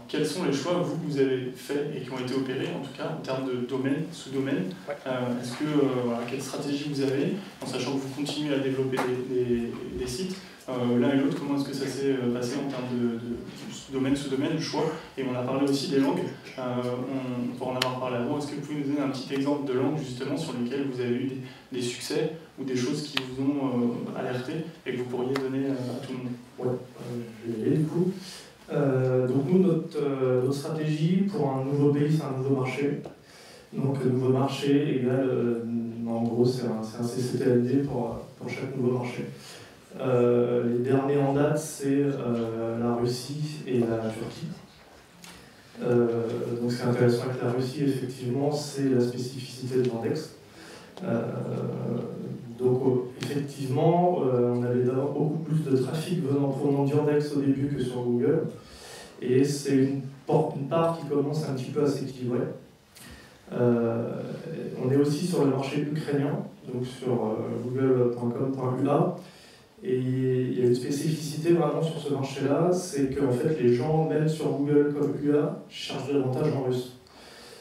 quels sont les choix que vous avez faits et qui ont été opérés, en tout cas, en termes de domaine, sous-domaine? Est-ce que, quelle stratégie vous avez, en sachant que vous continuez à développer des sites? L'un et l'autre, comment est-ce que ça s'est passé en termes de domaine, sous-domaine, choix? Et on a parlé aussi des langues, on pourra en avoir parlé avant. Est-ce que vous pouvez nous donner un petit exemple de langue justement sur lesquelles vous avez eu des succès ou des choses qui vous ont alerté et que vous pourriez donner à tout le monde? Ouais, je vais y aller du coup. Donc nous, notre stratégie pour un nouveau pays, c'est un nouveau marché. Donc nouveau marché égale, en gros, c'est un CCTLD pour chaque nouveau marché. Les derniers en date, c'est la Russie et la Turquie. Donc ce qui est intéressant avec la Russie, effectivement, c'est la spécificité de l'index. Donc effectivement, on avait d'abord beaucoup plus de trafic provenant d'Yandex au début que sur Google. Et c'est une part qui commence un petit peu à s'équilibrer. On est aussi sur le marché ukrainien, donc sur google.com.ua. Et il y a une spécificité vraiment sur ce marché-là, c'est qu'en fait les gens, même sur Google comme UA, cherchent davantage en russe.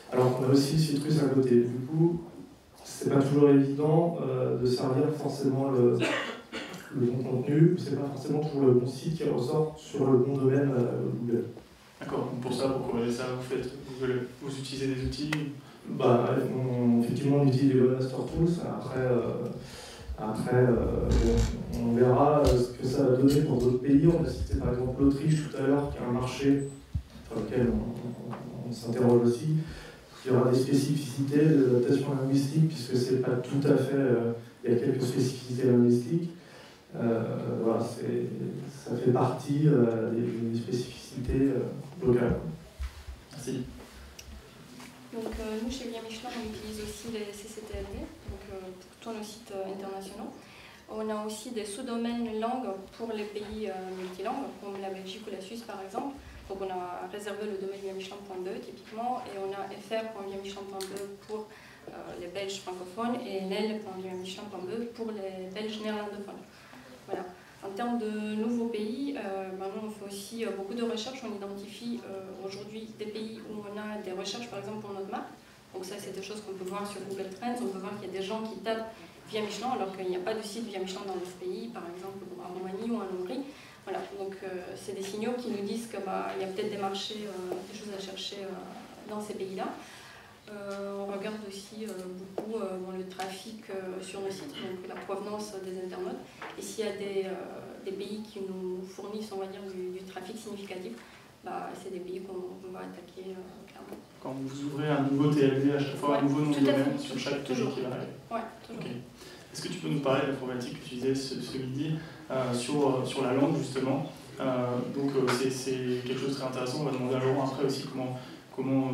Alors qu'on a aussi le site russe à côté. Du coup, c'est pas toujours évident de servir forcément le bon contenu, c'est pas forcément toujours le bon site qui ressort sur le bon domaine Google. D'accord, pour ça, pour corriger ça, vous utilisez des outils? Effectivement, on utilise les Webmaster Tools. Après, on verra ce que ça va donner pour d'autres pays. On a cité par exemple l'Autriche tout à l'heure, qui est un marché sur lequel on s'interroge aussi. Il y aura des spécificités d'adaptation linguistique, puisque c'est pas tout à fait. Il y a quelques spécificités linguistiques. Voilà, ça fait partie des spécificités locales. Merci. Donc nous, chez Via Michelin, on utilise aussi les CCTLD, donc pour tous nos sites internationaux. On a aussi des sous-domaines langues pour les pays multilangues, comme la Belgique ou la Suisse par exemple. Donc on a réservé le domaine viamichelin.be typiquement, et on a fr.viamichelin.be pour les Belges francophones et nel.viamichelin.be pour les Belges néerlandophones. Voilà. En termes de nouveaux pays, nous on fait aussi beaucoup de recherches. On identifie aujourd'hui des pays où on a des recherches, par exemple pour notre marque. Donc ça, c'est des choses qu'on peut voir sur Google Trends. On peut voir qu'il y a des gens qui tapent Via Michelin alors qu'il n'y a pas de site Via Michelin dans ce pays, par exemple en Roumanie ou en Hongrie. Voilà. Donc c'est des signaux qui nous disent qu'il y a peut-être des marchés, des choses à chercher dans ces pays-là. On regarde aussi beaucoup le trafic sur nos sites, donc la provenance des internautes. Et s'il y a des pays qui nous fournissent, on va dire, du trafic significatif, c'est des pays qu'on va attaquer clairement. Quand vous ouvrez un nouveau TLD, à chaque fois un nouveau nom de domaine sur chaque pays qui va arriver? Oui, toujours. Okay. Est-ce que tu peux nous parler de la problématique que tu disais ce midi sur la langue, justement? C'est quelque chose de très intéressant. On va demander à Laurent après aussi comment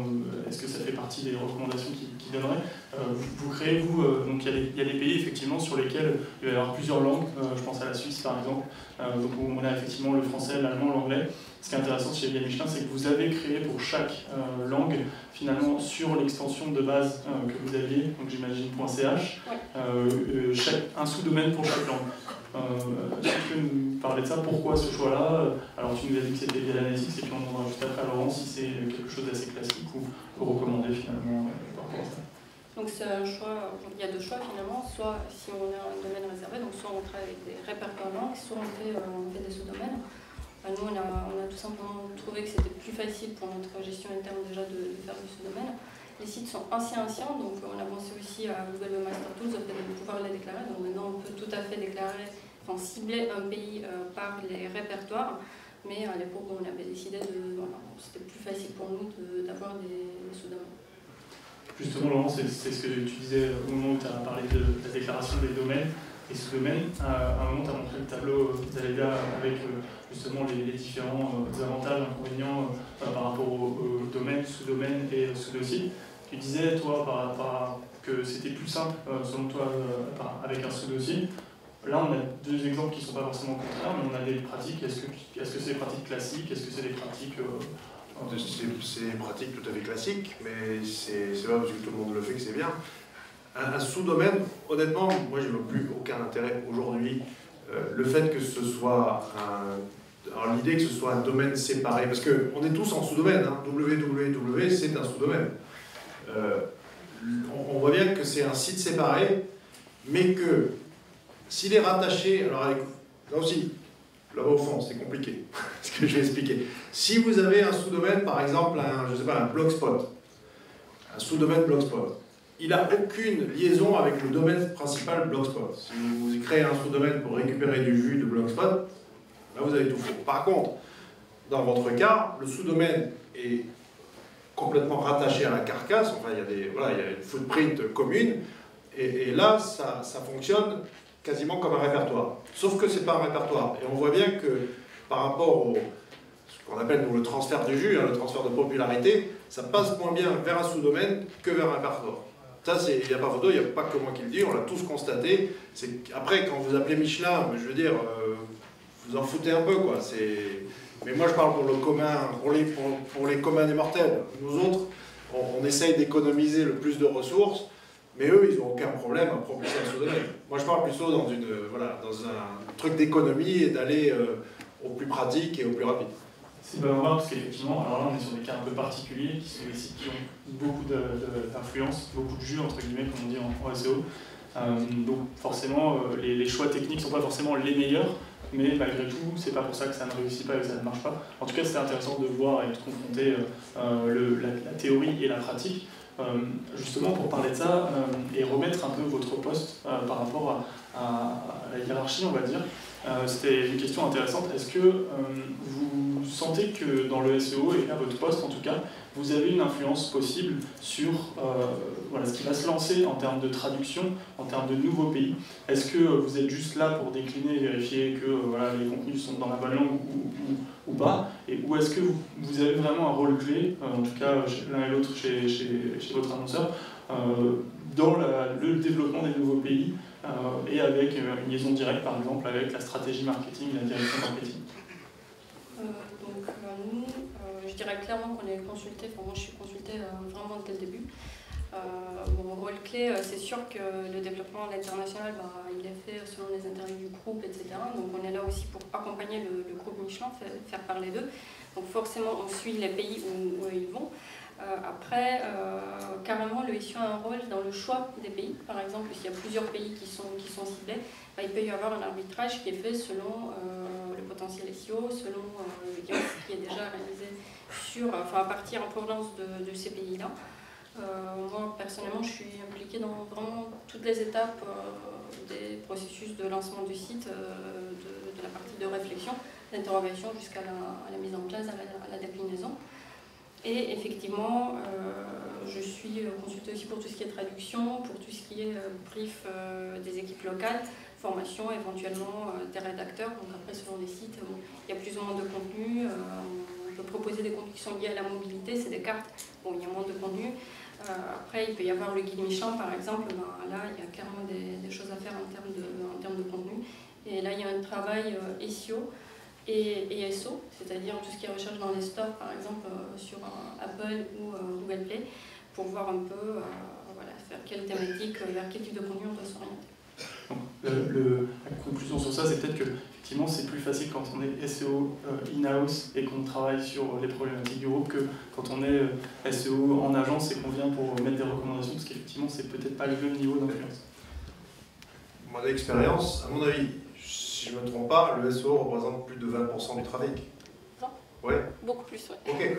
est-ce que ça fait partie des recommandations qu'il donnerait. Vous créez, donc il y a des pays effectivement sur lesquels il va y avoir plusieurs langues, je pense à la Suisse par exemple, donc on a effectivement le français, l'allemand, l'anglais. Ce qui est intéressant chez Via Michelin, c'est que vous avez créé pour chaque langue, finalement sur l'extension de base que vous aviez, donc j'imagine .ch, un sous-domaine pour chaque langue. Est-ce que tu peux nous parler de ça? Pourquoi ce choix-là? Alors tu nous as dit que c'était via l'analytics et puis on demandera juste après à Laurent si c'est quelque chose d'assez classique ou recommandé finalement par rapport à ça. Donc c'est un choix, il y a deux choix finalement, soit si on a un domaine réservé, donc soit on travaille avec des répertoires langues, soit on fait des sous-domaines. Nous on a tout simplement trouvé que c'était plus facile pour notre gestion interne déjà de faire du sous-domaine. Les sites sont anciens, donc on a pensé aussi à Google Master Tools, au fait de pouvoir les déclarer. Donc maintenant on peut tout à fait cibler un pays par les répertoires, mais à l'époque on avait décidé c'était plus facile pour nous d'avoir des sous-domaines. Justement Laurent, c'est ce que tu disais au moment où tu as parlé de la déclaration des domaines et sous-domaines. À un moment tu as montré le tableau d'Aleda avec justement les différents avantages, inconvénients par rapport aux domaines, sous-domaines et sous-dossiers. Tu disais, toi, que c'était plus simple, selon toi, avec un sous-dossier. Là, on a deux exemples qui ne sont pas forcément contraires, mais on a des pratiques. Est-ce que c'est des pratiques classiques? Est-ce que c'est des pratiques... C'est des pratiques tout à fait classiques, mais c'est pas parce que tout le monde le fait que c'est bien. Un sous-domaine, honnêtement, moi, je ne vois plus aucun intérêt aujourd'hui. Le fait que ce soit Alors l'idée que ce soit un domaine séparé, parce qu'on est tous en sous-domaine, hein. www c'est un sous-domaine. On voit bien que c'est un site séparé, mais que s'il est rattaché, alors là aussi, là-bas au fond, c'est compliqué, ce que je vais expliquer. Si vous avez un sous-domaine, par exemple, je sais pas, un blogspot, un sous-domaine blogspot, il n'a aucune liaison avec le domaine principal blogspot. Si vous créez un sous-domaine pour récupérer du vu de blogspot, là vous avez tout faux. Par contre, dans votre cas, le sous-domaine est complètement rattaché à la carcasse, enfin il y a une footprint commune, et là ça fonctionne quasiment comme un répertoire. Sauf que c'est pas un répertoire. Et on voit bien que par rapport au ce qu'on appelle nous, le transfert du jus, hein, le transfert de popularité, ça passe moins bien vers un sous-domaine que vers un répertoire. Ça, il n'y a pas photo, il n'y a pas que moi qui le dis, on l'a tous constaté. Après, quand vous appelez Michelin, je veux dire, vous en foutez un peu, quoi. Mais moi, je parle pour le commun, pour les communs des mortels. Nous autres, on essaye d'économiser le plus de ressources, mais eux, ils n'ont aucun problème à propulser un sous-domaine. Moi, je parle plutôt dans un truc d'économie et d'aller au plus pratique et au plus rapide. C'est pas normal parce qu'effectivement, alors là on est sur des cas un peu particuliers, qui sont des sites qui ont beaucoup d'influence, beaucoup de jus entre guillemets, comme on dit en SEO. Donc forcément, les choix techniques ne sont pas forcément les meilleurs, mais malgré tout, c'est pas pour ça que ça ne réussit pas et que ça ne marche pas. En tout cas, c'était intéressant de voir et de confronter la théorie et la pratique. Justement, pour parler de ça et remettre un peu votre poste par rapport à la hiérarchie, on va dire. C'était une question intéressante. Est-ce que vous sentez que dans le SEO et à votre poste en tout cas, vous avez une influence possible sur ce qui va se lancer en termes de traduction, en termes de nouveaux pays? Est-ce que vous êtes juste là pour décliner et vérifier que les contenus sont dans la bonne langue ou pas? Ou est-ce que vous avez vraiment un rôle clé, en tout cas l'un et l'autre chez votre annonceur, dans le développement des nouveaux pays et avec une liaison directe par exemple avec la stratégie marketing, la direction marketing? Nous, je dirais clairement qu'on est consulté, moi je suis consultée vraiment dès le début. Mon rôle clé, c'est sûr que le développement à l'international, il est fait selon les intérêts du groupe, etc. Donc on est là aussi pour accompagner le groupe Michelin, faire parler d'eux. Donc forcément on suit les pays où ils vont. Après, carrément, le SEO a un rôle dans le choix des pays. Par exemple, s'il y a plusieurs pays qui sont ciblés, il peut y avoir un arbitrage qui est fait selon le potentiel SEO, selon le gain qui est déjà réalisé à partir en provenance de ces pays-là. Moi, personnellement, je suis impliquée dans vraiment toutes les étapes des processus de lancement du site, de la partie de réflexion, d'interrogation jusqu'à la mise en place, à la déclinaison. Et effectivement, je suis consultée aussi pour tout ce qui est traduction, pour tout ce qui est brief des équipes locales, formation, éventuellement des rédacteurs. Donc après, selon les sites, il y a plus ou moins de contenu. On peut proposer des contenus qui sont liés à la mobilité, c'est des cartes. Bon, il y a moins de contenu. Après, il peut y avoir le guide Michelin, par exemple. Là, il y a clairement des choses à faire en termes de contenu. Et là, il y a un travail SEO et SO, c'est-à-dire tout ce qui est recherche dans les stores, par exemple sur Apple ou Google Play, pour voir un peu vers quelle thématique, vers quel type de contenu on doit s'orienter. La conclusion sur ça, c'est peut-être que effectivement, c'est plus facile quand on est SEO in-house et qu'on travaille sur les problématiques du groupe que quand on est SEO en agence et qu'on vient pour mettre des recommandations, parce qu'effectivement, c'est peut-être pas le même niveau d'influence. Mon expérience, à mon avis, si je ne me trompe pas, le SEO représente plus de 20% du trafic. Non. Oui. Beaucoup plus, oui. Ok.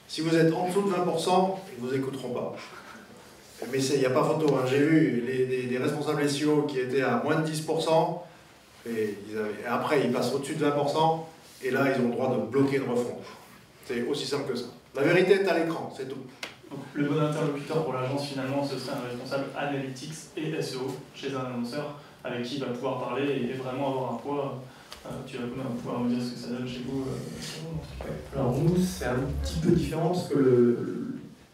Si vous êtes en dessous de 20%, ils ne vous écouteront pas. Mais il n'y a pas photo. Hein. J'ai vu des responsables SEO qui étaient à moins de 10%, et après ils passent au-dessus de 20%, et là ils ont le droit de bloquer une refonte. C'est aussi simple que ça. La vérité est à l'écran, c'est tout. Donc, le bon interlocuteur pour l'agence, finalement, ce serait un responsable Analytics et SEO chez un annonceur, avec qui il va pouvoir parler et vraiment avoir un poids. Tu vas pouvoir me dire ce que ça donne chez vous. Alors nous, c'est un petit peu différent parce que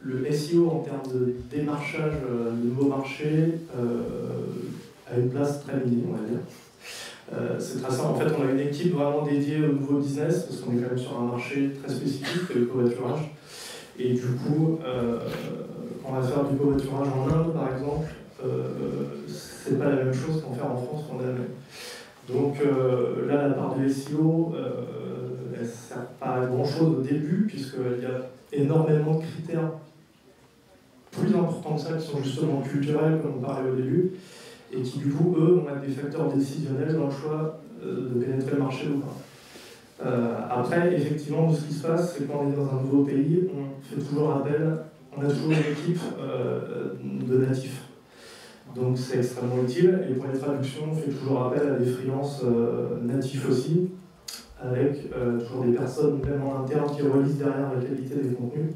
le SEO en termes de démarchage de nouveaux marchés a une place très minime, on va dire. C'est très simple. En fait, on a une équipe vraiment dédiée au nouveau business parce qu'on est quand même sur un marché très spécifique, le covoiturage. Et du coup, on va faire du covoiturage en Inde, par exemple. C'est pas la même chose qu'en faire en France ou en Allemagne. Donc là, la part de SEO, elle ne sert pas à grand-chose au début, puisqu'il y a énormément de critères plus importants que ça, qui sont justement culturels, comme on parlait au début, et qui, du coup, eux, vont être des facteurs décisionnels dans le choix de pénétrer le marché ou pas. Après, effectivement, ce qui se passe, c'est quand on est dans un nouveau pays, on fait toujours appel, on a toujours une équipe de natifs. Donc c'est extrêmement utile, et pour les traductions, on fait toujours appel à des freelances natifs aussi, avec toujours des personnes, même en interne, qui relisent derrière la qualité des contenus,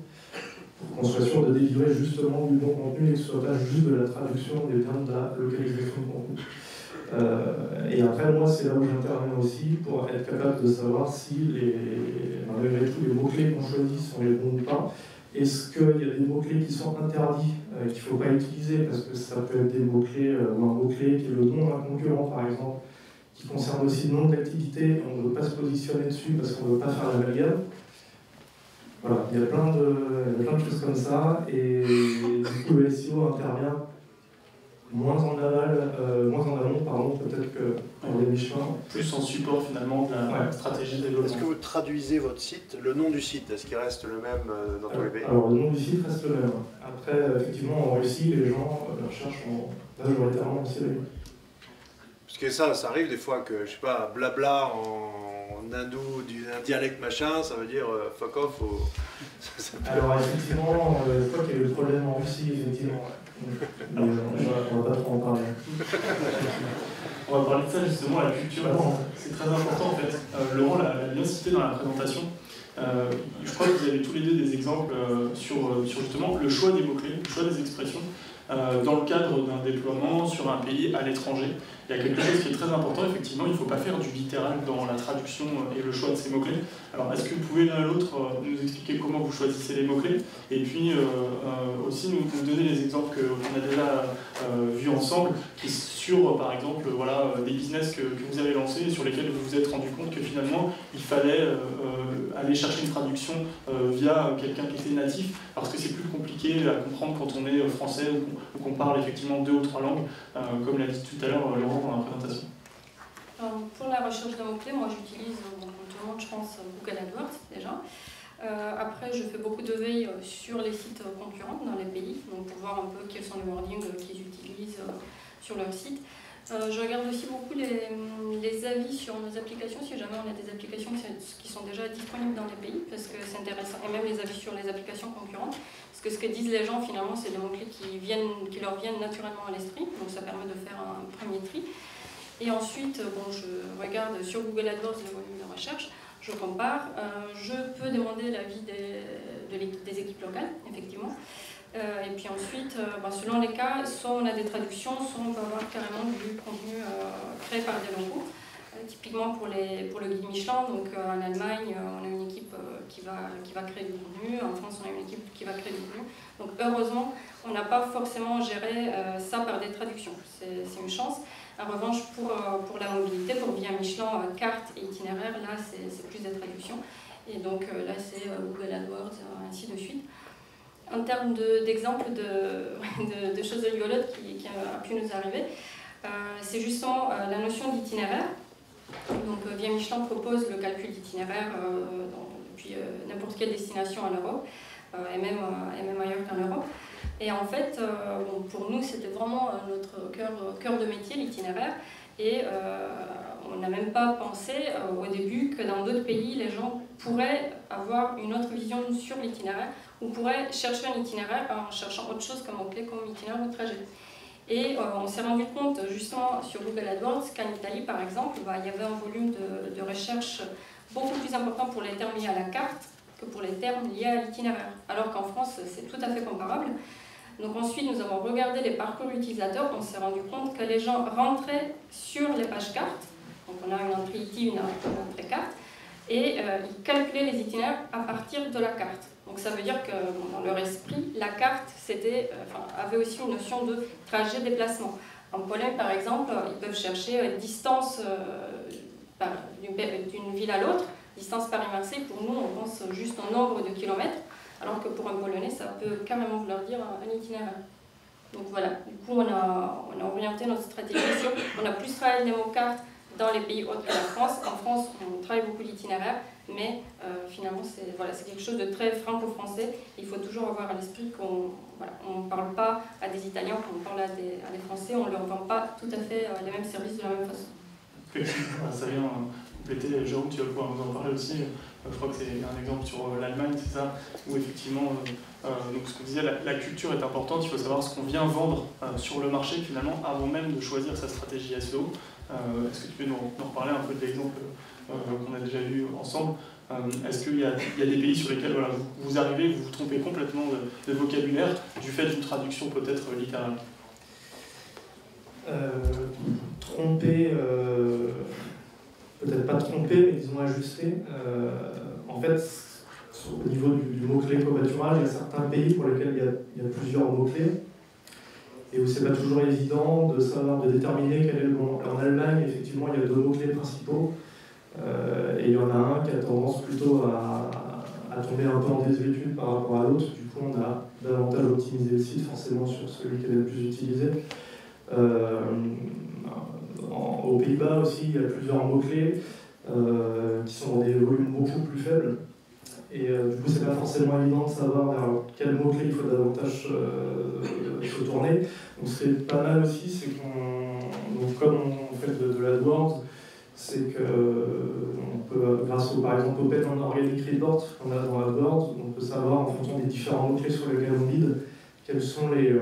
pour qu'on soit sûr de délivrer justement du bon contenu et que ce ne soit pas juste de la traduction, mais bien de la localisation de contenu. Et après, moi, c'est là où j'interviens aussi pour être capable de savoir si malgré tout, les mots-clés qu'on choisit sont les bons ou pas. Est-ce qu'il y a des mots-clés qui sont interdits, qu'il ne faut pas utiliser, parce que ça peut être des mots-clés, ou un mot-clé qui est le nom d'un concurrent, par exemple, qui concerne aussi le nom de l'activité, on ne veut pas se positionner dessus parce qu'on ne veut pas faire l'amalgame. Voilà, il y a plein de choses comme ça, et du coup, le SEO intervient moins en amont, pardon, peut-être que pour les Michelin. Plus en support finalement de la stratégie de développement. Est-ce que vous traduisez votre site, le nom du site, est-ce qu'il reste le même dans tous les pays? Alors le nom du site reste le même. Après, effectivement, en Russie, les gens recherchent majoritairement en Syrie. Parce que ça arrive des fois que, je sais pas, blabla en hindou, un dialecte machin, ça veut dire fuck off ou... Alors effectivement, je crois qu'il y a eu le problème en Russie, effectivement. Mais on va pas trop en parler. On va parler de ça justement, la culture, c'est très important en fait. Laurent l'a bien cité dans la présentation. Je crois que vous avez tous les deux des exemples sur justement le choix des mots-clés, le choix des expressions, dans le cadre d'un déploiement sur un pays à l'étranger. Il y a quelque chose qui est très important, effectivement, il ne faut pas faire du littéral dans la traduction et le choix de ces mots-clés. Alors, est-ce que vous pouvez l'un à l'autre nous expliquer comment vous choisissez les mots-clés, et puis aussi nous donner les exemples qu'on a déjà vus ensemble, qui sur, par exemple, voilà, des business que vous avez lancés et sur lesquels vous vous êtes rendu compte que finalement, il fallait aller chercher une traduction via quelqu'un qui était natif, parce que c'est plus compliqué à comprendre quand on est français ou qu'on parle effectivement 2 ou 3 langues, comme l'a dit tout à l'heure Laurent dans la présentation. Pour la recherche de mots-clés, moi j'utilise, comme tout le monde je pense, Google AdWords déjà. Après, je fais beaucoup de veille sur les sites concurrents dans les pays, donc pour voir un peu quels sont les wordings qu'ils utilisent sur leur site. Je regarde aussi beaucoup les avis sur nos applications, si jamais on a des applications qui sont déjà disponibles dans les pays, parce que c'est intéressant, et même les avis sur les applications concurrentes, parce que ce que disent les gens finalement, c'est des mots-clés qui leur viennent naturellement à l'esprit, donc ça permet de faire un premier tri. Et ensuite, bon, je regarde sur Google AdWords le volume de recherche, je compare, je peux demander l'avis des équipes locales, effectivement. Et puis ensuite, selon les cas, soit on a des traductions, soit on peut avoir carrément du contenu créé par des locaux. Typiquement pour le guide Michelin, donc en Allemagne, on a une équipe qui va créer du contenu, en France, on a une équipe qui va créer du contenu. Donc heureusement, on n'a pas forcément géré ça par des traductions, c'est une chance. En revanche, pour la mobilité, pour Via Michelin, carte et itinéraire, là c'est plus des traductions. Et donc là c'est Google AdWords, ainsi de suite. En termes d'exemples de choses rigolotes qui a pu nous arriver, c'est justement la notion d'itinéraire. Donc Via Michelin propose le calcul d'itinéraire depuis n'importe quelle destination en Europe, et même ailleurs qu'en Europe. Et en fait, pour nous, c'était vraiment notre cœur de métier, l'itinéraire. Et on n'a même pas pensé au début que dans d'autres pays, les gens pourraient avoir une autre vision sur l'itinéraire, ou pourraient chercher un itinéraire en cherchant autre chose comme mot-clé, comme itinéraire ou trajet. Et on s'est rendu compte justement sur Google AdWords qu'en Italie, par exemple, il y avait un volume de recherche beaucoup plus important pour les termes liés à la carte que pour les termes liés à l'itinéraire. Alors qu'en France, c'est tout à fait comparable. Donc ensuite, nous avons regardé les parcours utilisateurs, on s'est rendu compte que les gens rentraient sur les pages cartes, donc on a une entrée iti, une entrée carte, et ils calculaient les itinéraires à partir de la carte. Donc ça veut dire que dans leur esprit, la carte avait aussi une notion de trajet-déplacement. En Pologne, par exemple, ils peuvent chercher distance d'une ville à l'autre, distance Paris-Marseille. Pour nous, on pense juste au nombre de kilomètres, alors que pour un Polonais, ça peut carrément vouloir dire un itinéraire. Donc voilà, du coup, on a orienté notre stratégie sur, on a plus travaillé les mots cartes dans les pays autres que la France. En France, on travaille beaucoup d'itinéraires, mais finalement, c'est quelque chose de très franco-français. Il faut toujours avoir à l'esprit qu'on ne parle pas à des Italiens, quand on parle à des Français, on ne leur vend pas tout à fait les mêmes services de la même façon. Effectivement, ça vient compléter. Jérôme, tu vas pouvoir nous en parler aussi. Je crois que c'est un exemple sur l'Allemagne, c'est ça, où effectivement, donc ce qu'on disait, la culture est importante, il faut savoir ce qu'on vient vendre sur le marché finalement avant même de choisir sa stratégie SEO. Est-ce que tu peux nous reparler un peu de l'exemple qu'on a déjà eu ensemble? Est-ce qu'il y a des pays sur lesquels vous arrivez, vous vous trompez complètement de vocabulaire du fait d'une traduction peut-être littérale? Tromper, peut-être pas tromper, mais disons ajuster. En fait, au niveau du mot-clé covoiturage, il y a certains pays pour lesquels il y a plusieurs mots-clés et où c'est pas toujours évident de savoir, de déterminer quel est le bon. En Allemagne, effectivement, il y a 2 mots-clés principaux et il y en a un qui a tendance plutôt à tomber un peu en désuétude par rapport à l'autre. Du coup, on a davantage optimisé le site, forcément sur celui qui est le plus utilisé. Aux Pays-Bas aussi, il y a plusieurs mots-clés qui sont dans des volumes beaucoup plus faibles. Et du coup, c'est pas forcément évident de savoir vers quel mot-clé il faut davantage se tourner. Donc, ce qui est pas mal aussi, c'est comme on fait de l'AdWords, c'est qu'on peut, grâce par exemple au Paid Organic Report qu'on a dans AdWords, on peut savoir en fonction des différents mots-clés sur lesquels on bide, quels sont les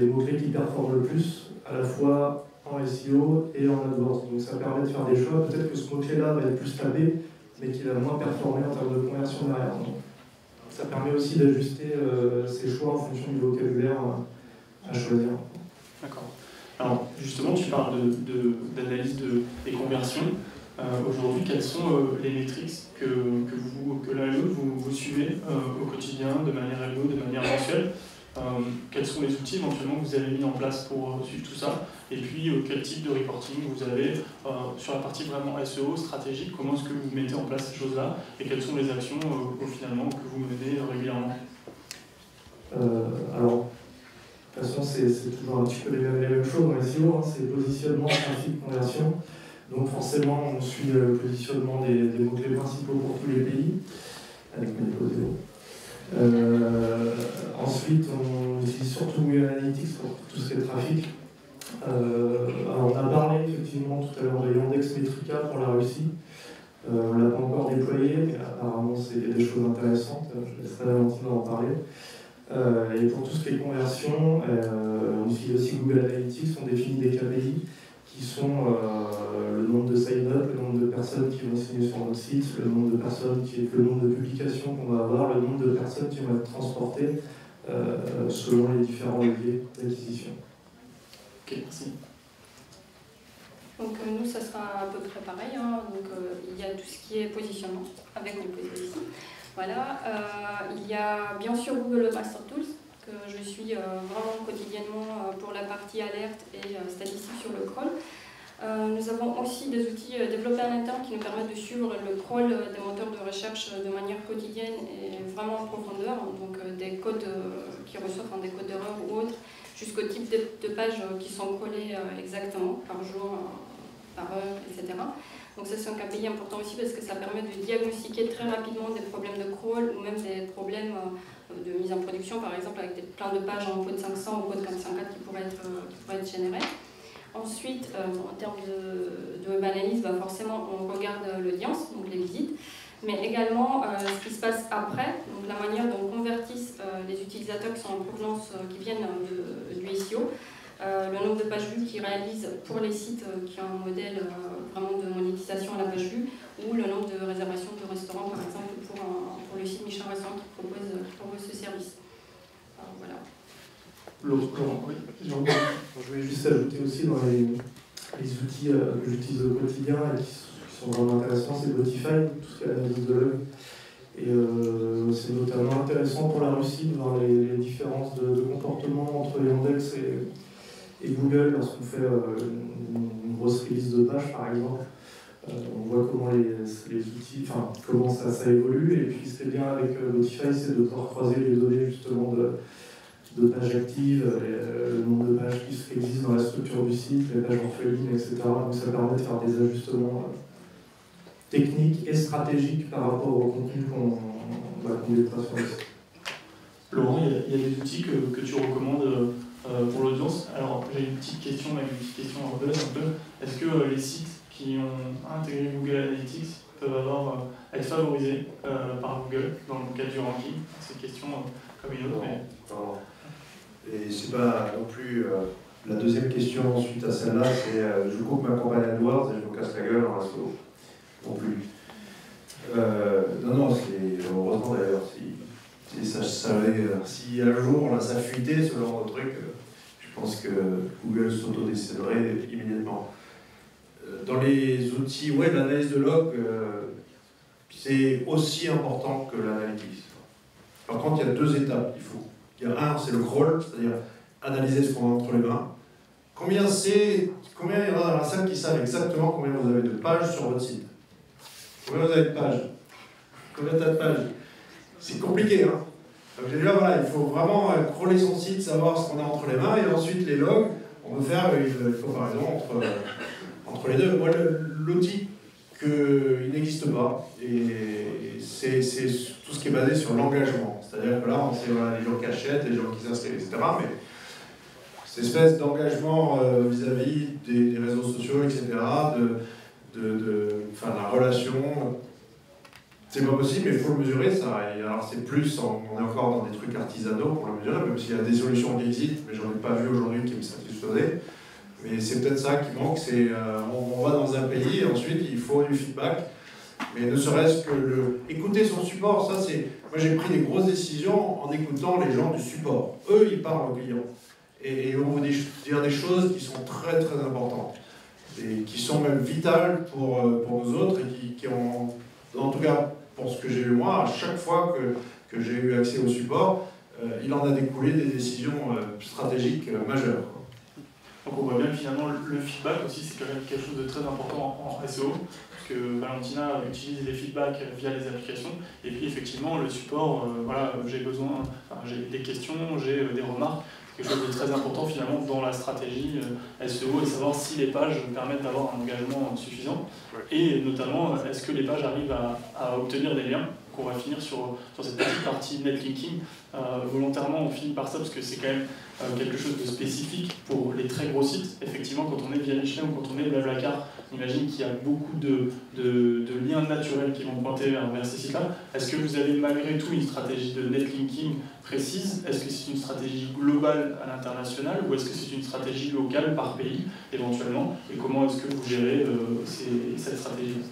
mots-clés qui performent le plus, à la fois en SEO et en AdWords. Donc ça permet de faire des choix. Peut-être que ce mot-clé-là va être plus tapé, mais qu'il va moins performer en termes de conversion derrière. Donc, ça permet aussi d'ajuster ses choix en fonction du vocabulaire à choisir. D'accord. Alors justement, tu parles d'analyse des conversions. Aujourd'hui, quelles sont les métriques que l'un et l'autre vous suivez au quotidien, de manière régulière, de manière mensuelle? Quels sont les outils éventuellement que vous avez mis en place pour suivre tout ça? Et puis, quel type de reporting vous avez sur la partie vraiment SEO, stratégique? Comment est-ce que vous mettez en place ces choses-là? Et quelles sont les actions finalement que vous menez régulièrement? Alors, de toute façon, c'est toujours un petit peu les mêmes choses dans SEO, hein, c'est positionnement, trafic, conversion. Donc forcément, on suit le positionnement des mots-clés principaux pour tous les pays, avec Météo. Ensuite, on utilise surtout Google Analytics pour tout ce qui est trafic. Alors, on a parlé effectivement tout à l'heure de Yandex Metrica pour la Russie. On ne l'a pas encore déployé, mais apparemment c'est des choses intéressantes. Je laisserai Valentine en parler. Et pour tout ce qui est conversion, on utilise aussi Google Analytics. On définit des KPI qui sont le nombre de sign-up, le nombre de personnes qui vont signer sur notre site, le nombre de personnes, le nombre de publications qu'on va avoir, le nombre de personnes qui vont être transportées selon les différents leviers d'acquisition. Ok, merci. Donc nous, ça sera à peu près pareil. Hein. Donc, il y a tout ce qui est positionnement, avec mes positions. Voilà. Il y a bien sûr Google Master Tools, que je suis vraiment quotidiennement pour la partie alerte et statistique sur le crawl. Nous avons aussi des outils développés en interne qui nous permettent de suivre le crawl des moteurs de recherche de manière quotidienne et vraiment en profondeur. Donc des codes qui reçoivent des codes d'erreur ou autres, jusqu'au type de pages qui sont collées exactement par jour, par heure, etc. Donc ça c'est un KPI important aussi parce que ça permet de diagnostiquer très rapidement des problèmes de crawl ou même des problèmes de mise en production, par exemple avec plein de pages en code 500 ou code 404 qui pourraient être générées. Ensuite, en termes de web analyse, forcément on regarde l'audience, donc les visites, mais également ce qui se passe après, donc la manière dont convertissent les utilisateurs qui sont en provenance, qui viennent du SEO, le nombre de pages vues qu'ils réalisent pour les sites qui ont un modèle vraiment de monétisation à la page vue, ou le nombre de réservations de restaurants, par exemple, pour le site Michelin Restaurant qui propose ce service. Alors, voilà. Laurent, oui. Je voulais juste ajouter aussi dans les outils que j'utilise au quotidien et qui sont vraiment intéressants, c'est Botify, tout ce qui est l'analyse de log. Et c'est notamment intéressant pour la Russie de voir les différences de comportement entre Yandex et Google lorsqu'on fait une grosse release de page par exemple. On voit comment les outils, enfin comment ça évolue. Et puis ce qui est bien avec Botify, c'est de pouvoir croiser les données justement de pages actives, le nombre de pages qui existent dans la structure du site, les pages orphelines, etc. Donc ça permet de faire des ajustements techniques et stratégiques par rapport au contenu qu'on déploie sur le site. Laurent, il y a des outils que tu recommandes pour l'audience. Alors, j'ai une petite question, même une petite question en buzz un peu. Est-ce que les sites qui ont intégré Google Analytics peuvent être favorisés par Google dans le cadre du ranking? C'est une question comme une autre. Non. Et c'est pas non plus la deuxième question suite à celle-là, c'est je coupe ma campagne AdWords et je me casse la gueule en SEO. Non plus. Non, c'est heureusement d'ailleurs. Si un jour ça fuitait, ce genre de truc, je pense que Google s'autodécéderait immédiatement. Dans les outils web, l'analyse de log, c'est aussi important que l'analytics. Par contre, il y a deux étapes. Il y a un, c'est le crawl, c'est-à-dire analyser ce qu'on a entre les mains. Combien il y en a dans la salle qui savent exactement combien vous avez de pages sur votre site? Combien vous avez de pages? Combien tu as de pages? C'est compliqué, hein? Donc déjà, voilà, il faut vraiment crawler son site, savoir ce qu'on a entre les mains, et ensuite les logs, on peut faire une comparaison entre les deux. Moi, l'outil il n'existe pas, et c'est tout ce qui est basé sur l'engagement. C'est-à-dire que là, on sait les gens qui achètent, les gens qui s'inscrivent, etc. Mais cette espèce d'engagement vis-à-vis des réseaux sociaux, etc., de la relation, c'est pas possible, mais il faut le mesurer, ça. Et alors c'est plus, on est encore dans des trucs artisanaux pour le mesurer, même s'il y a des solutions qui existent, mais j'en ai pas vu aujourd'hui qui me satisfaisaient. Mais c'est peut-être ça qui manque, c'est on va dans un pays et ensuite il faut du feedback. Mais ne serait-ce que écouter son support, ça c'est... Moi j'ai pris des grosses décisions en écoutant les gens du support. Eux, ils parlent aux clients. Et on vous dire des choses qui sont très très importantes. Et qui sont même vitales pour nous autres et qui ont... En tout cas, pour ce que j'ai eu moi, à chaque fois que j'ai eu accès au support, il en a découlé des décisions stratégiques majeures. Donc on voit bien que finalement le feedback aussi c'est quand même quelque chose de très important en SEO, parce que Valentina utilise les feedbacks via les applications, et puis effectivement le support, voilà, j'ai des questions, j'ai des remarques, c'est quelque chose de très important finalement dans la stratégie SEO, et savoir si les pages permettent d'avoir un engagement suffisant, et notamment est-ce que les pages arrivent à obtenir des liens, qu'on va finir sur cette petite partie netlinking. Volontairement on finit par ça parce que c'est quand même quelque chose de spécifique pour les très gros sites. Effectivement, quand on est via Michelin ou quand on est Blablacar, on imagine qu'il y a beaucoup de liens naturels qui vont pointer vers ces sites-là. Est-ce que vous avez malgré tout une stratégie de netlinking précise? Est-ce que c'est une stratégie globale à l'international ou est-ce que c'est une stratégie locale par pays éventuellement? Et comment est-ce que vous gérez cette stratégie?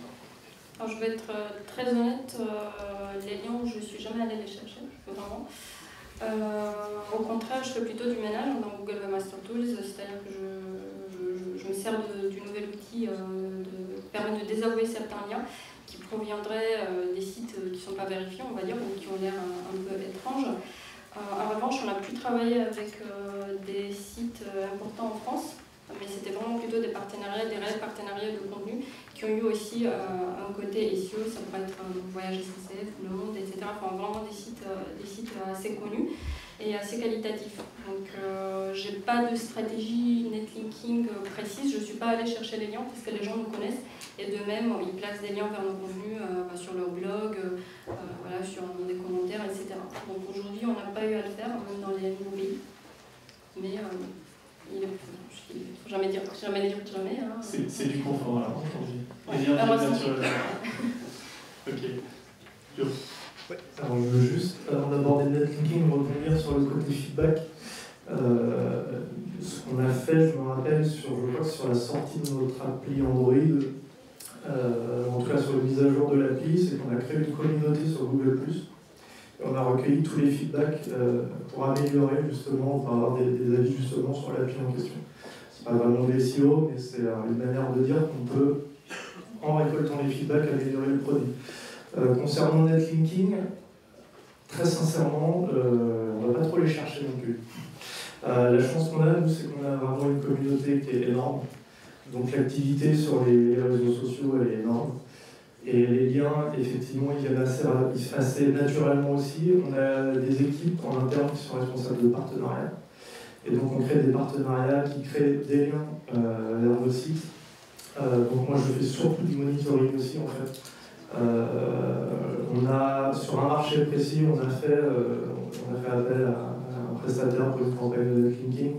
Alors, je vais être très honnête, les liens, je ne suis jamais allée les chercher, vraiment. Au contraire, je fais plutôt du ménage dans Google Webmaster Tools, c'est-à-dire que je me sers du nouvel outil qui permet de désavouer certains liens qui proviendraient des sites qui ne sont pas vérifiés, on va dire, ou qui ont l'air un peu étranges. En revanche, on a pu travailler avec des sites importants en France, mais c'était vraiment plutôt des partenariats, des réels partenariats de contenu qui ont eu aussi un côté SEO, ça pourrait être Voyage SNCF, Le Monde, etc. Enfin, vraiment des sites assez connus et assez qualitatifs. Donc, j'ai pas de stratégie netlinking précise, je suis pas allée chercher les liens parce que les gens nous connaissent et de même, ils placent des liens vers nos contenus sur leur blog, voilà, sur des commentaires, etc. Donc aujourd'hui, on n'a pas eu à le faire, même dans les nouveaux pays. Mais il faut jamais dire jamais. Hein. C'est du confort alors aujourd'hui. Les liens naturels. Ok. Ouais. Alors je veux juste, avant d'aborder le netlinking, revenir sur le côté feedback. Ce qu'on a fait, je me rappelle, je crois que sur la sortie de notre appli Android, en tout cas sur la mise à jour de l'appli, c'est qu'on a créé une communauté sur Google+. Et on a recueilli tous les feedbacks pour améliorer justement, pour avoir des avis justement sur l'appli en question. C'est pas vraiment des SEO, mais c'est une manière de dire qu'on peut, en récoltant les feedbacks, améliorer le produit. Concernant le netlinking, très sincèrement, on ne va pas trop les chercher non plus. La chance qu'on a, nous, c'est qu'on a vraiment une communauté qui est énorme. Donc l'activité sur les réseaux sociaux, elle est énorme. Et les liens, effectivement, ils viennent assez naturellement aussi. On a des équipes en interne qui sont responsables de partenariats. Et donc on crée des partenariats qui créent des liens vers nos sites. Donc moi je fais surtout du monitoring aussi en fait. On a, sur un marché précis, on a fait appel à un prestataire pour une campagne de netlinking.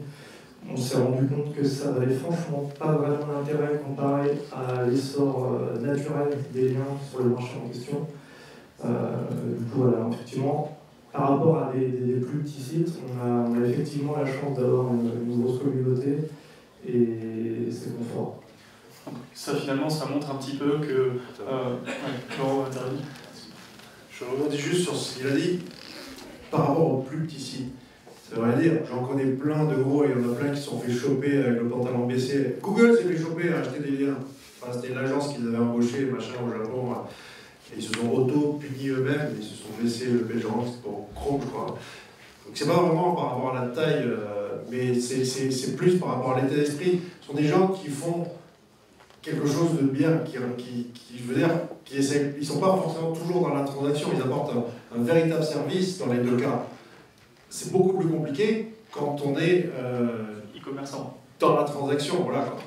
On s'est rendu compte que ça n'avait franchement pas vraiment d'intérêt comparé à l'essor naturel des liens sur le marché en question. Du coup, voilà, effectivement, par rapport à des plus petits sites, on a effectivement la chance d'avoir une grosse communauté et c'est confort. Ça, finalement, ça montre un petit peu que... Laurent intervient. Je rebondis juste sur ce qu'il a dit par rapport aux plus petits sites. Ça veut dire, j'en connais plein de gros, et il y en a plein qui se sont fait choper avec le pantalon baissé. Google s'est fait choper à acheter des liens. Enfin, c'était l'agence qu'ils avaient embauché, machin, au Japon. Et ils se sont auto-punis eux-mêmes, ils se sont laissés le PageRank, c'est pour Chrome, je crois. Donc c'est pas vraiment par rapport à la taille, mais c'est plus par rapport à l'état d'esprit. Ce sont des gens qui font quelque chose de bien, qui je veux dire, qui essaient, ils sont pas forcément toujours dans la transaction, ils apportent un véritable service dans les deux cas. C'est beaucoup plus compliqué quand on est e-commerçant dans la transaction, voilà quoi.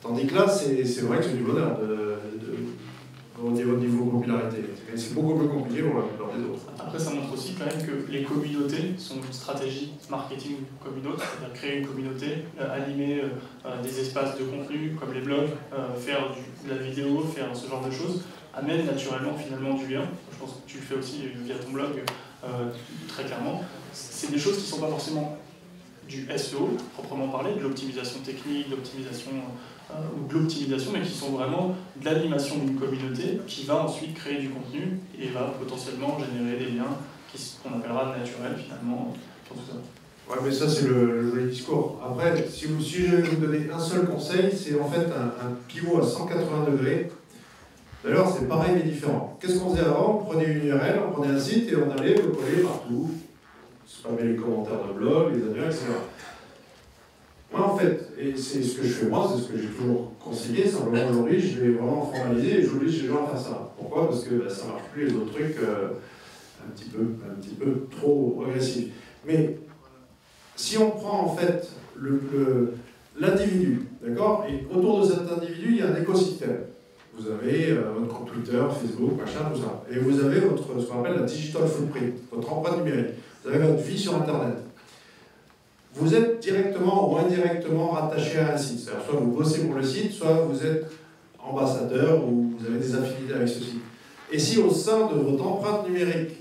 Tandis que là, c'est vrai que c'est du bonheur au niveau popularité. Mais c'est beaucoup plus compliqué pour la plupart des autres. Après, ça montre aussi quand même que les communautés sont une stratégie marketing comme une autre, c'est-à-dire créer une communauté, animer des espaces de contenu comme les blogs, faire de la vidéo, faire ce genre de choses, amène naturellement finalement du lien. Je pense que tu le fais aussi via ton blog très clairement. C'est des choses qui ne sont pas forcément du SEO, proprement parlé, de l'optimisation technique, d'optimisation ou de l'optimisation, mais qui sont vraiment de l'animation d'une communauté qui va ensuite créer du contenu et va potentiellement générer des liens qu'on appellera naturels finalement pour tout ça. Ouais, mais ça c'est le joli discours. Après, si je vais vous donner un seul conseil, c'est en fait un pivot à 180 degrés. D'ailleurs, c'est pareil mais différent. Qu'est-ce qu'on faisait avant? On prenait une URL, on prenait un site et on allait le coller partout. Spammer les commentaires de blog, les annuaires, etc. Moi, en fait, et c'est ce que je fais moi, c'est ce que j'ai toujours conseillé, simplement aujourd'hui, je vais vraiment formaliser et j'oblige les gens à faire ça. Pourquoi? Parce que ça ne marche plus, les autres trucs un petit peu trop agressifs. Mais si on prend en fait l'individu, d'accord? Et autour de cet individu, il y a un écosystème. Vous avez votre compte Twitter, Facebook, machin, tout ça. Et vous avez ce qu'on appelle la digital footprint, votre empreinte numérique. Vous avez votre vie sur Internet. Vous êtes directement ou indirectement rattaché à un site. C'est-à-dire soit vous bossez pour le site, soit vous êtes ambassadeur ou vous avez des affinités avec ce site. Et si au sein de votre empreinte numérique,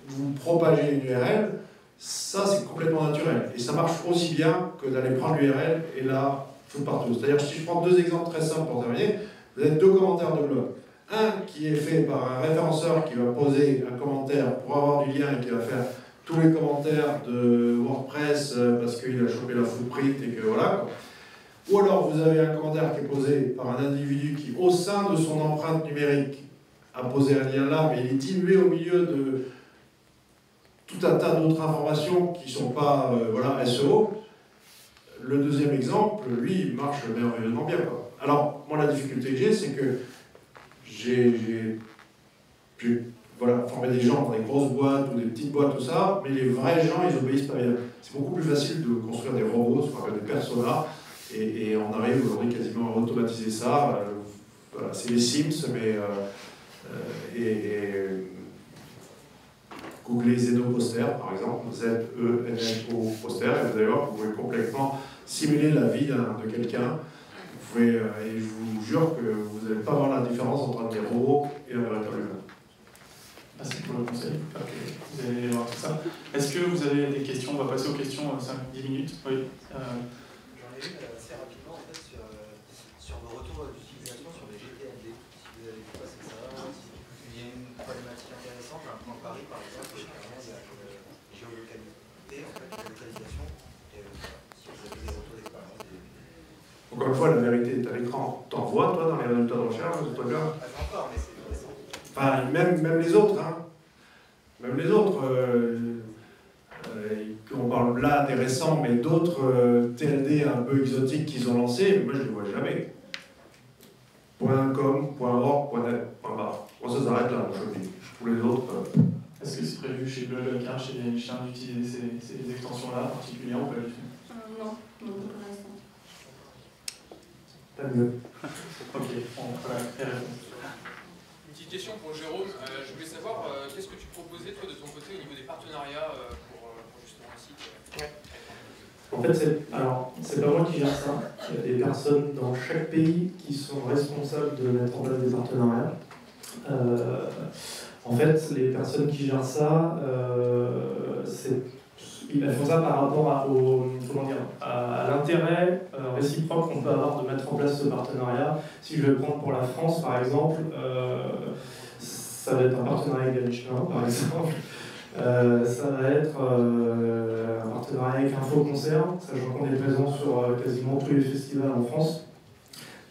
vous propagez une URL, ça c'est complètement naturel. Et ça marche aussi bien que d'aller prendre l'URL et la foutre partout. C'est-à-dire, si je prends deux exemples très simples pour terminer, vous avez deux commentaires de blog. Un qui est fait par un référenceur qui va poser un commentaire pour avoir du lien et qui va faire tous les commentaires de WordPress parce qu'il a chopé la footprint et que voilà. Ou alors vous avez un commentaire qui est posé par un individu qui, au sein de son empreinte numérique, a posé un lien là, mais il est dilué au milieu de tout un tas d'autres informations qui ne sont pas SEO. Le deuxième exemple, lui, il marche merveilleusement bien, quoi. Alors, moi, la difficulté que j'ai, c'est que j'ai pu former des gens dans des grosses boîtes ou des petites boîtes, tout ça, mais les vrais gens, ils obéissent pas bien. C'est beaucoup plus facile de construire des robots, ce qu'on appelle des personas, et on arrive aujourd'hui quasiment à automatiser ça. Voilà, c'est les Sims, mais googlez Zeno Poster, par exemple, Z-E-N-O Poster, et vous allez voir que vous pouvez complètement simuler la vie de quelqu'un. Vous pouvez, et je vous jure que vous n'allez pas voir la différence entre des robots et un véritable humain. Merci pour le conseil. Vous allez voir tout ça. Est-ce que vous avez des questions? On va passer aux questions 5-10 minutes. Oui. J'en ai une assez rapidement en fait, sur vos retours d'utilisation sur les GTLD. Si vous avez vu passer ça, il y a une problématique intéressante. Un point Paris par exemple, il y a une géolocalité, en fait, la localisation. Et, si vous avez des retours d'expérience. Encore une fois, la vérité est à l'écran. T'en vois, toi, dans les résultats de recherche, ce truc-là? Pas encore, mais c'est intéressant. Enfin, même les autres, hein. Même les autres. On parle là des récents, mais d'autres TLD un peu exotiques qu'ils ont lancés, moi je ne les vois jamais. .com, .org, .net. ça s'arrête là, pour les autres. Est-ce que c'est prévu chez Google car chez les Michelin d'utiliser ces extensions-là particulièrement ou pas du tout? Non, non, pour l'instant. Pas mieux. Ok, voilà, Une petite question pour Jérôme. Je voulais savoir qu'est-ce que tu proposais toi de ton côté au niveau des partenariats pour justement le site. En fait, c'est pas moi qui gère ça. Il y a des personnes dans chaque pays qui sont responsables de mettre en place des partenariats. En fait, les personnes qui gèrent ça, elles font ça par rapport à l'intérêt réciproque qu'on peut avoir de mettre en place ce partenariat. Si je vais prendre pour la France, par exemple, ça va être un partenariat avec Michelin, par exemple. Ça va être un partenariat avec Info Concert, sachant qu'on est présent sur quasiment tous les festivals en France.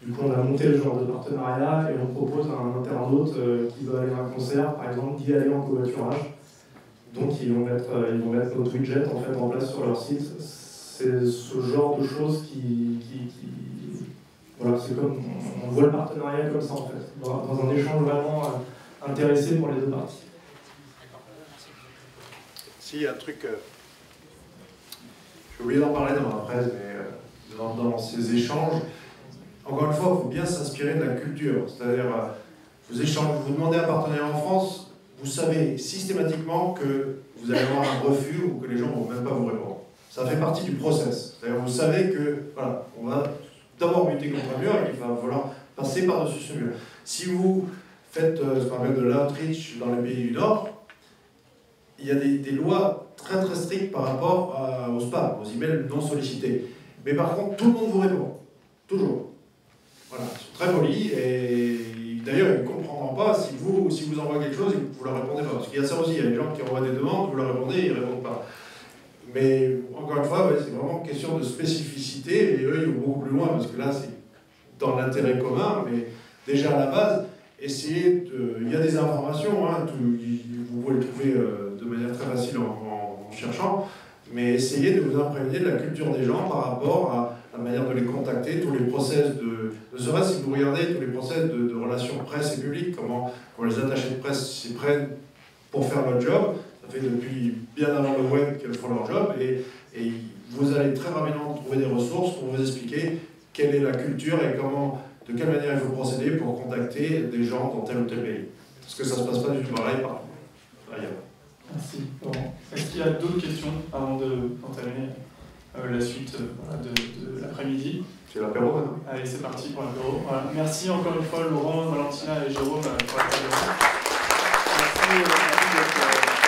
Du coup, on a monté le genre de partenariat et on propose à un internaute qui veut aller à un concert, par exemple, d'y aller en covoiturage. Donc, ils vont mettre notre widget en fait en place sur leur site. C'est ce genre de choses voilà, c'est comme on voit le partenariat comme ça en fait, dans un échange vraiment intéressé pour les deux parties. Si, un truc, j'ai oublié d'en parler dans la presse, mais dans ces échanges, encore une fois, il faut bien s'inspirer de la culture. C'est-à-dire, vous demandez un partenaire en France, vous savez systématiquement que vous allez avoir un refus ou que les gens ne vont même pas vous répondre. Ça fait partie du process. C'est-à-dire, vous savez que, voilà, on va d'abord buter contre un mur et qu'il va falloir passer par-dessus ce mur. Si vous faites ce qu'on appelle de l'outreach dans les pays du Nord, il y a des lois très très strictes par rapport aux spams, aux emails non sollicités. Mais par contre, tout le monde vous répond. Toujours. Voilà, ils sont très polis et d'ailleurs, ils ne comprendront pas si vous envoie quelque chose et que vous ne leur répondez pas. Parce qu'il y a ça aussi, il y a des gens qui envoient des demandes, vous leur répondez et ils ne répondent pas. Mais encore une fois, ouais, c'est vraiment une question de spécificité et eux, ils vont beaucoup plus loin parce que là, c'est dans l'intérêt commun, mais déjà à la base, essayez de. Il y a des informations, hein, vous pouvez le trouver de manière très facile en cherchant, mais essayez de vous imprégner de la culture des gens par rapport à la manière de les contacter, tous les process ne serait-ce si vous regardez tous les process de relations presse et public, comment les attachés de presse s'y prennent pour faire leur job, ça fait depuis bien avant le web qu'elles font leur job, et vous allez très rapidement trouver des ressources pour vous expliquer quelle est la culture et de quelle manière il faut procéder pour contacter des gens dans tel ou tel pays. Parce que ça ne se passe pas du tout pareil partout ailleurs. Merci. Laurent. Est-ce qu'il y a d'autres questions avant d'entamer la suite de l'après-midi? C'est l'apéro maintenant. Allez, c'est parti pour l'apéro. Voilà. Merci encore une fois Laurent, Valentina et Jérôme pour la table. Merci d'être